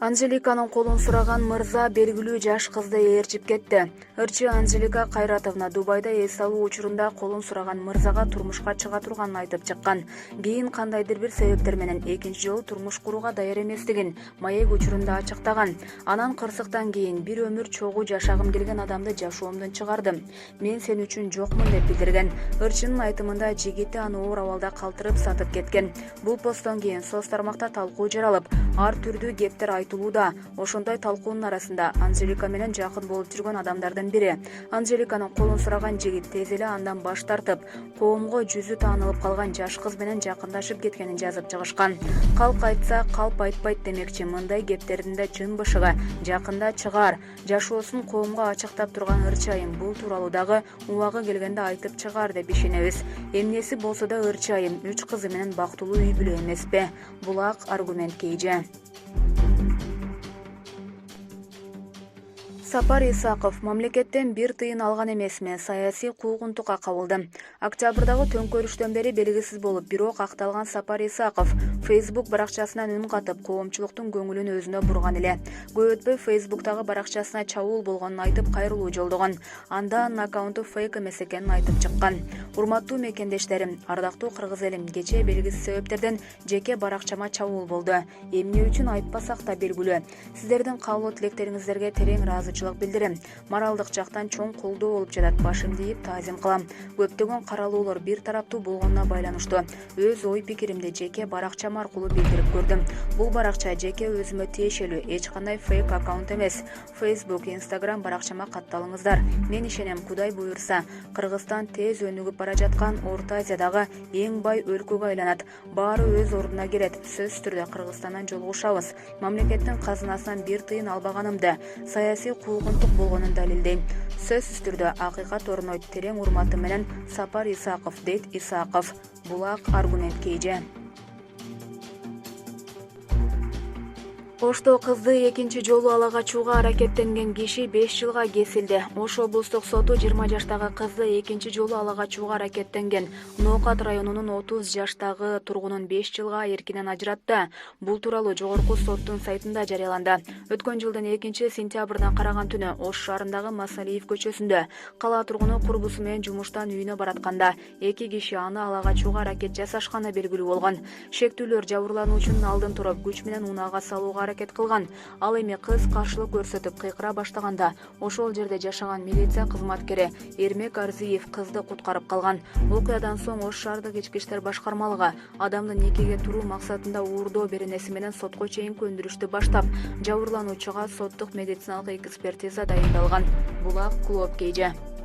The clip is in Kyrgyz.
Анжеликанын колун сураган мырза белгилүү жаш кызды ээрчип кетти. Ырчы Анжелика Кайратовна Дубайда эс алуу учурунда колун сураган мырзага турмушка чыга турганын айтып чыккан. Кийин кандайдыр бир себептер менен экинчи жолу турмуш курууга даяр эместигин маек учурунда ачыктаган. Анан кырсыктан кийин бир өмүр чогуу жашагым келген адамды жашоомдон чыгардым. Мен сен үчүн жокмун деп билдирген. Ырчынын айтымында жигити аны оор абалда калтырып сатып кеткен. Бул посттон кийин соц тармакта талкуу жаралып, ар түрдүү кептер айтылууда. Ошондой талкуунун арасында Анжелика менен жакын болуп жүргөн адамдардын бири. Анжеликанын колун сураган жигит тез эле андан баш тартып, коомго жүзү таанылып калган жаш кыз менен жакындашып кеткенин жазып чыгышкан. Калк айтса, калп айтпайт демекчи, мындай кептердин да чын бышыгы жакында чыгаар. Жашоосун коомго ачыктап турган Ырчы айым бул тууралуу дагы убагы келгенде айтып чыгаар деп ишенебиз. Эмнеси болсо да Ырчы айым 3 кызы менен бактылуу үй бүлө эмеспи? Булак аргумент KJ. Сапар Исаков мамлекеттен бир тыйын алган эмесми, саясий куугунтукка кабылды. Октябрдагы төңкөрүштөн бери белгисиз болуп, бирок акталган Сапар Исаков Facebook баракчасынан үн катып, коомчулуктун көңүлүн өзүнө бурган эле. Көп өтпөй Facebook'тагы баракчасына чабуул болгонун айтып, кайрылуу жолдогон. Анда анын аккаунту фейк эмес экенин айтып чыккан. Урматтуу мекендештерим, ардактуу кыргыз элим, кечээ белгисиз себептерден жеке баракчама чабуул болду. Эмне үчүн айтпасак да белгилүү. Сиздердин каалоо тилектериңиздерге терең ыраазычылык билдирем. Моралдык жактан чоң колдоо болуп жатат. Башымды ийип таазим кылам. Көптөгөн каралуулар бир тараптуу болгонуна байланыштуу. Өз ой пикиримди жеке баракчам аркылуу билдирип көрдүм. Бул баракча жеке өзүмө тиешелүү, эч кандай фейк аккаунт эмес. Facebook, Instagram баракчама катталыңыздар. Мен ишенем, Кудай буйрса, Кыргызстан тез өнүгүп бара жаткан Орто Азиядагы эң бай өлкөгө айланат. Баары өз ордуна келет. Сөзсүз түрдө Кыргызстандан жолугушабыз. Мамлекеттин казынасынан бир тыйын албаганымды, саясий куугунтук болгонун далилдейм. Сөзсүз түрдө акыйкат орнойт. Терең урматым менен Сапар Исаков, дейт Исаков. Булак аргумент KJ. Ошто кызды экинчи жолу ала качууга аракеттенген киши 5 жылга кесилди. Ош облустук соту 20 жаштагы кызды экинчи жолу ала качууга аракеттенген Ноокат районунун 30 жаштагы тургунун 5 жылга эркинен ажыратты. Бул тууралуу жогорку соттун сайтында жарыяланды. Өткөн жылдын 2-сентябрына караган түнү Ош шаарындагы Масалиев көчөсүндө кала тургуну курбусу менен жумуштан үйүнө баратканда 2 киши аны ала качууга аракет жасашканы белгилүү болгон. Шектүүлөр жабырлануучунун алдын туруп күч менен унаага салууга аракет кылган. Ал эми кыз каршылык көрсөтүп кыйкыра баштаганда ошол жерде жашаган милиция кызматкери Эрмек Арзиев кызды куткарып калган. Окуядан соң Ош шаардык ички иштер башкармалыгы адамды некеге туруу максатында уурдоо беренеси менен сотко чейинки өндүрүштү баштап, жабырлануучуга соттук медициналык экспертиза дайындалган. Булак Клоп KJ.